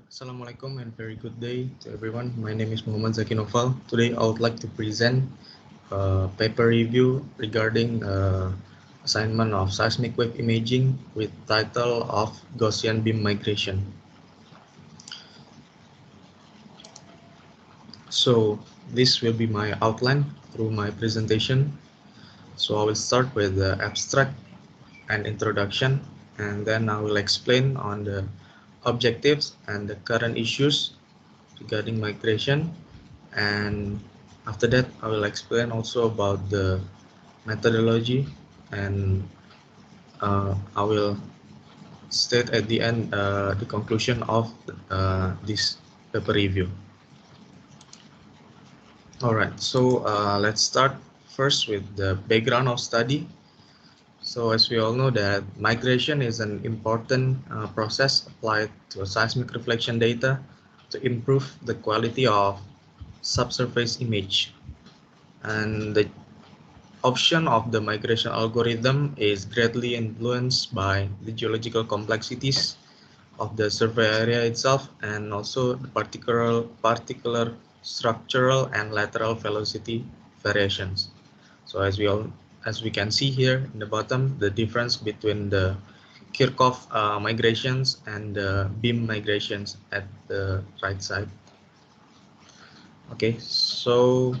Assalamualaikum and very good day to everyone. My name is Muhammad Zaki Noval. Today I would like to present a paper review regarding assignment of seismic wave imaging with title of Gaussian beam migration. So this will be my outline through my presentation. So I will start with the abstract and introduction, and then I will explain on the objectives and the current issues regarding migration, and after that I will explain also about the methodology, and I will state at the end the conclusion of this paper review. Alright, so let's start first with the background of study. So as we all know that migration is an important process applied to seismic reflection data to improve the quality of subsurface image. And the option of the migration algorithm is greatly influenced by the geological complexities of the survey area itself, and also the particular structural and lateral velocity variations. So as we can see here in the bottom, the difference between the Kirchhoff migrations and the beam migrations at the right side. Okay, so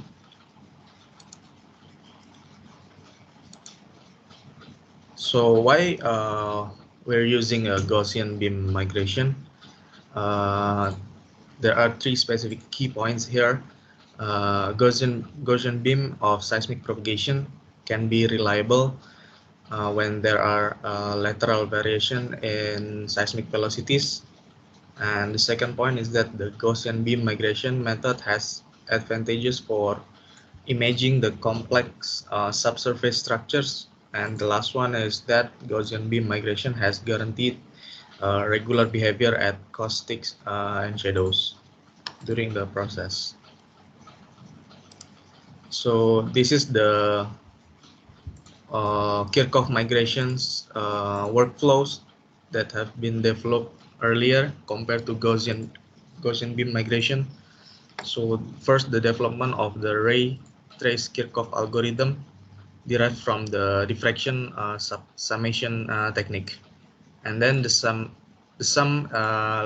why we're using a Gaussian beam migration? There are three specific key points here. Gaussian beam of seismic propagation can be reliable when there are lateral variation in seismic velocities. And the second point is that the Gaussian beam migration method has advantages for imaging the complex subsurface structures. And the last one is that Gaussian beam migration has guaranteed regular behavior at caustics and shadows during the process. So this is the Kirchhoff migrations workflows that have been developed earlier compared to Gaussian beam migration. So first, the development of the ray trace Kirchhoff algorithm derived from the diffraction summation technique, and then the sum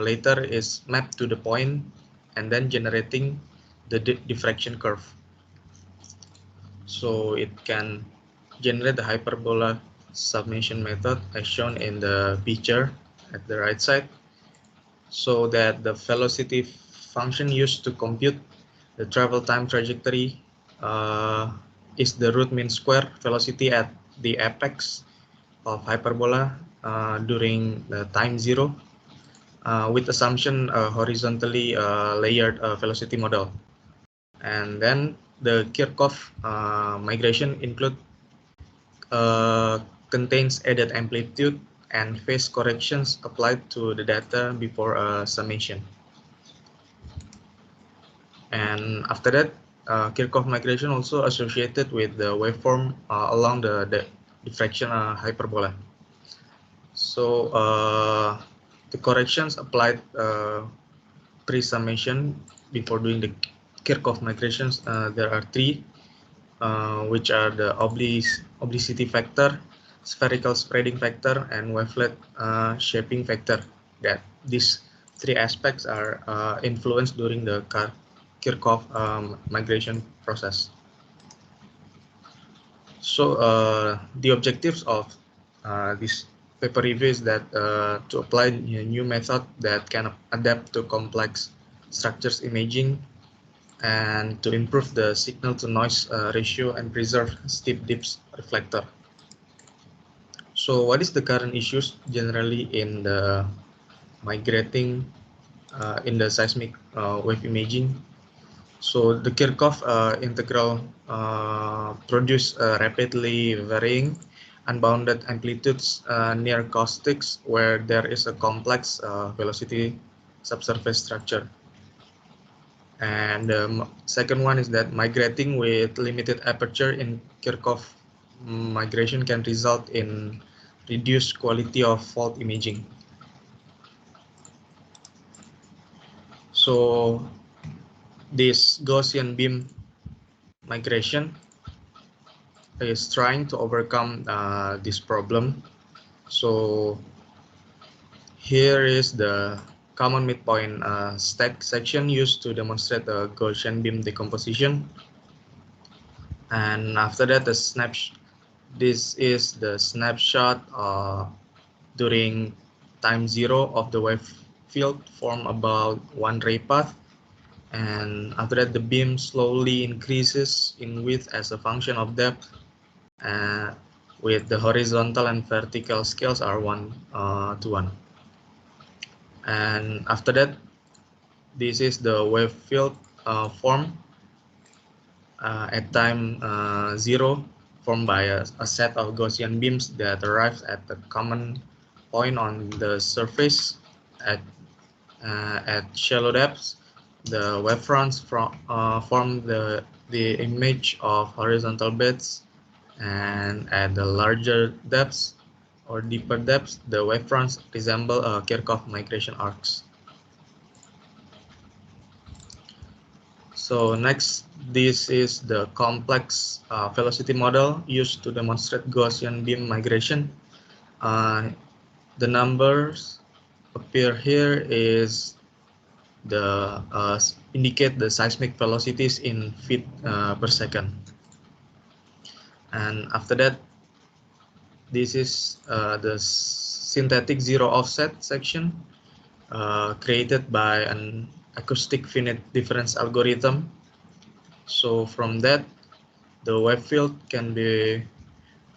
later is mapped to the point and then generating the diffraction curve. So it can generate the hyperbola summation method as shown in the picture at the right side, so that the velocity function used to compute the travel time trajectory is the root mean square velocity at the apex of hyperbola during the time zero, with assumption horizontally layered velocity model. And then the Kirchhoff migration contains added amplitude and phase corrections applied to the data before summation. And after that, Kirchhoff migration also associated with the waveform along the diffraction hyperbola. So the corrections applied pre-summation before doing the Kirchhoff migrations, there are three, which are the oblicity factor, spherical spreading factor, and wavelet shaping factor. That these three aspects are influenced during the Kirchhoff migration process. So the objectives of this paper review is that to apply a new method that can adapt to complex structures imaging, and to improve the signal to noise ratio and preserve steep dips reflector. So what is the current issues generally in the migrating in the seismic wave imaging? So the Kirchhoff integral produce rapidly varying unbounded amplitudes near caustics where there is a complex velocity subsurface structure. And the second one is that migrating with limited aperture in Kirchhoff migration can result in reduced quality of fault imaging. So this Gaussian beam migration is trying to overcome this problem. So here is the common midpoint stack section used to demonstrate the Gaussian beam decomposition. And after that, this is the snapshot during time 0 of the wave field form about one ray path. And after that, the beam slowly increases in width as a function of depth, with the horizontal and vertical scales are 1:1. And after that, this is the wave field form at time 0, formed by a set of Gaussian beams that arrives at the common point on the surface at shallow depths. The wavefronts form the image of horizontal beds, and at the larger depths or deeper depths, the wavefronts resemble Kirchhoff migration arcs. So next, this is the complex velocity model used to demonstrate Gaussian beam migration. The numbers appear here is the indicate the seismic velocities in feet per second. And after that, this is the synthetic zero offset section created by an acoustic finite difference algorithm. So from that, the wave field can be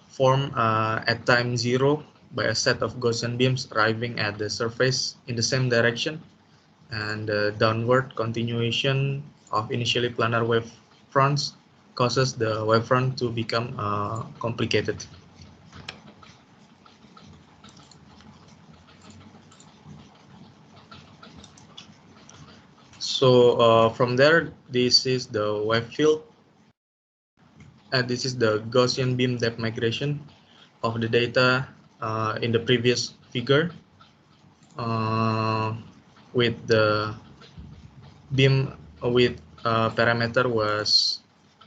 formed at time 0 by a set of Gaussian beams arriving at the surface in the same direction, and the downward continuation of initially planar wave fronts causes the wavefront to become complicated. So from there, this is the wave field, and this is the Gaussian beam depth migration of the data in the previous figure, with the beam width parameter was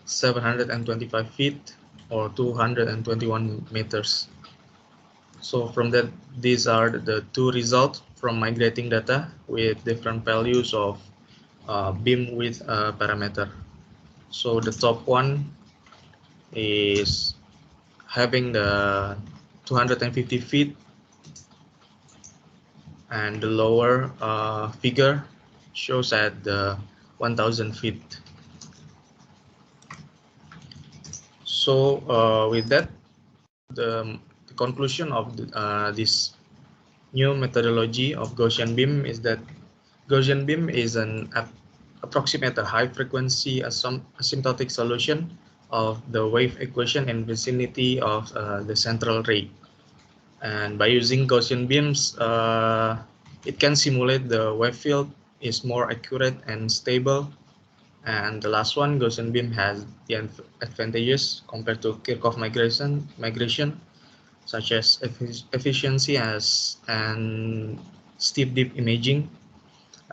725 feet or 221 meters. So from that, these are the two results from migrating data with different values of beam width parameter. So the top one is having the 250 feet, and the lower figure shows at the 1000 feet. So with that, the conclusion of this new methodology of Gaussian beam is that Gaussian beam is an approximate high frequency asymptotic solution of the wave equation in vicinity of the central ray. And by using Gaussian beams, it can simulate the wave field is more accurate and stable. And the last one, Gaussian beam has the advantages compared to Kirchhoff migration, such as efficiency and steep deep imaging.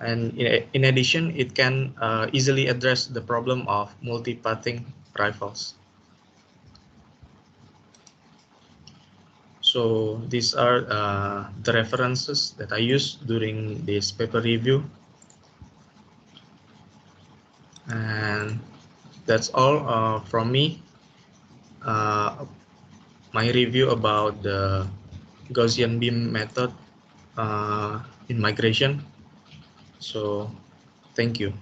And in addition, it can easily address the problem of multipathing rifles. So these are the references that I used during this paper review. And that's all from me. My review about the Gaussian beam method in migration. So thank you.